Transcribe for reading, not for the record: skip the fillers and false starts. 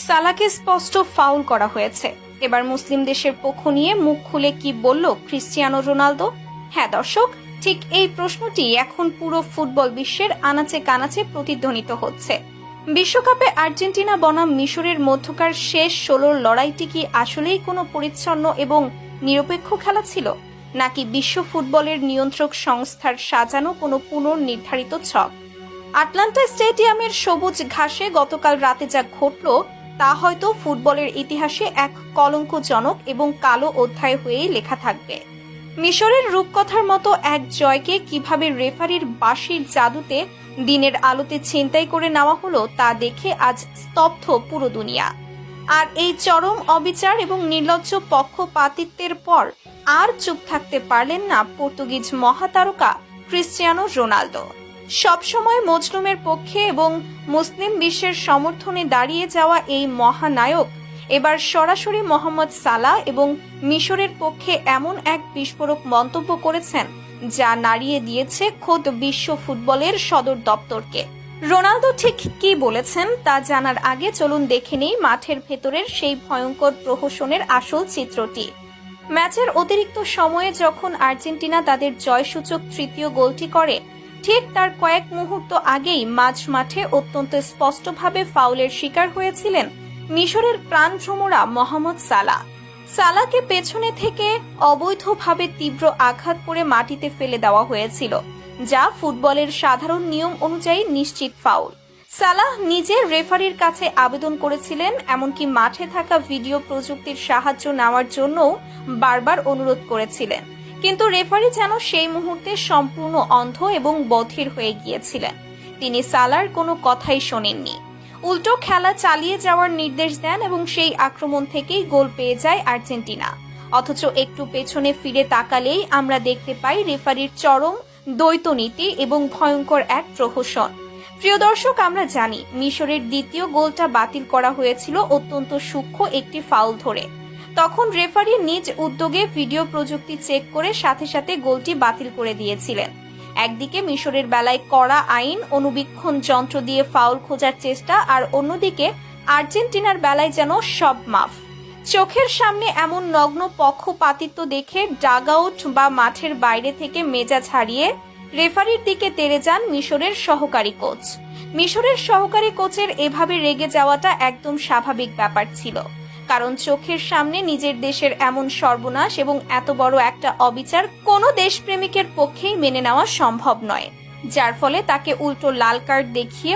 সালাকে স্পষ্ট ফাউল করা হয়েছে। এবার মুসলিম দেশের পক্ষ নিয়ে মুখ খুলে কি বলল ক্রিস্টিয়ানো রোনালদো? হ্যাঁ দর্শক, ঠিক এই প্রশ্নটি এখন পুরো ফুটবল বিশ্বের আনাচে কানাচে প্রতিধ্বনিত হচ্ছে। বিশ্বকাপে আর্জেন্টিনা বনাম মিশরের মধ্যকার শেষ 16 লড়াইটি কি আসলেই কোনো পরিচ্ছন্ন এবং নিরপেক্ষ খেলা ছিল, নাকি বিশ্ব ফুটবলের নিয়ন্ত্রক সংস্থার সাজানো কোনো পুনর্নির্ধারিত ছক? আটলান্টা স্টেডিয়ামের সবুজ ঘাসে গতকাল রাতে যা ঘটল তা হয়তো ফুটবলের ইতিহাসে এক কলঙ্কজনক এবং কালো অধ্যায় হয়েই লেখা থাকবে। মিশরের রূপকথার মতো এক জয়কে কিভাবে রেফারির বাঁশির জাদুতে দিনের আলোতে ছিনতাই করে নেওয়া হলো তা দেখে আজ স্তব্ধ পুরো দুনিয়া। আর এই চরম অবিচার এবং নির্লজ্জ পক্ষপাতিত্বের পর আর চুপ থাকতে পারলেন না পর্তুগিজ মহাতারকা ক্রিস্টিয়ানো রোনালদো। সবসময় মজলুমের পক্ষে এবং মুসলিম বিশ্বের সমর্থনে দাঁড়িয়ে যাওয়া এই মহানায়ক এবার সরাসরি মোহাম্মদ সালাহ এবং মিশরের পক্ষে এমন এক বিস্ফোরক মন্তব্য করেছেন যা নাড়িয়ে দিয়েছে খোদ বিশ্ব ফুটবলের সদর দপ্তরকে। রোনালদো ঠিক কি বলেছেন তা জানার আগে চলুন দেখে নেই মাঠের ভেতরের সেই ভয়ঙ্কর প্রহসনের আসল চিত্রটি। ম্যাচের অতিরিক্ত সময়ে যখন আর্জেন্টিনা তাদের জয়সূচক তৃতীয় গোলটি করে, ঠিক তার কয়েক মুহূর্ত আগেই মাঝ মাঠে অত্যন্ত স্পষ্টভাবে ফাউলের শিকার হয়েছিলেন মিশরের প্রাণভ্রমরা মোহাম্মদ সালাহ। সালাহকে পেছনে থেকে অবৈধভাবে তীব্র আঘাত করে মাটিতে ফেলে দেওয়া হয়েছিল, যা ফুটবলের সাধারণ নিয়ম অনুযায়ী নিশ্চিত ফাউল। সালাহ নিজে রেফারির কাছে আবেদন করেছিলেন, এমনকি মাঠে থাকা ভিডিও প্রযুক্তির সাহায্য নেওয়ার জন্যও বারবার অনুরোধ করেছিলেন, কিন্তু রেফারি যেন সেই মুহূর্তে সম্পূর্ণ অন্ধ এবং বধির হয়ে গিয়েছিলেন। তিনি সালাহর কোনো কথাই শোনেননি, উল্টো খেলা চালিয়ে যাওয়ার নির্দেশ দেন এবং সেই আক্রমণ থেকেই গোল পেয়ে যায় আর্জেন্টিনা। অথচ একটু পেছনে ফিরে তাকালেই আমরা দেখতে পাই রেফারির চরম দ্বৈতনীতি এবং ভয়ঙ্কর এক প্রহসন। প্রিয় দর্শক, আমরা জানি মিশরের দ্বিতীয় গোলটা বাতিল করা হয়েছিল অত্যন্ত সূক্ষ্ম একটি ফাউল ধরে। তখন রেফারি নিজ উদ্যোগে ভিডিও প্রযুক্তি চেক করে সাথে সাথে গোলটি বাতিল করে দিয়েছিলেন। একদিকে মিশরের বেলায় কড়া আইন, অনুবীক্ষণ যন্ত্র দিয়ে ফাউল খোঁজার চেষ্টা, আর অন্যদিকে আর্জেন্টিনার বেলায় যেন সব মাফ। চোখের সামনে এমন নগ্ন পক্ষপাতিত্ব দেখে ডাগআউট বা মাঠের বাইরে থেকে মেজাজ হারিয়ে রেফারির দিকে তেড়ে যান মিশরের সহকারী কোচ। মিশরের সহকারী কোচের এভাবে রেগে যাওয়াটা একদম স্বাভাবিক ব্যাপার ছিল, কারণ চোখের সামনে নিজের দেশের এমন সর্বনাশ এবং এত বড় একটা অবিচার কোনো দেশপ্রেমিকের পক্ষেই মেনে নেওয়া সম্ভব নয়, যার ফলে তাকে উল্টো লাল কার্ড দেখিয়ে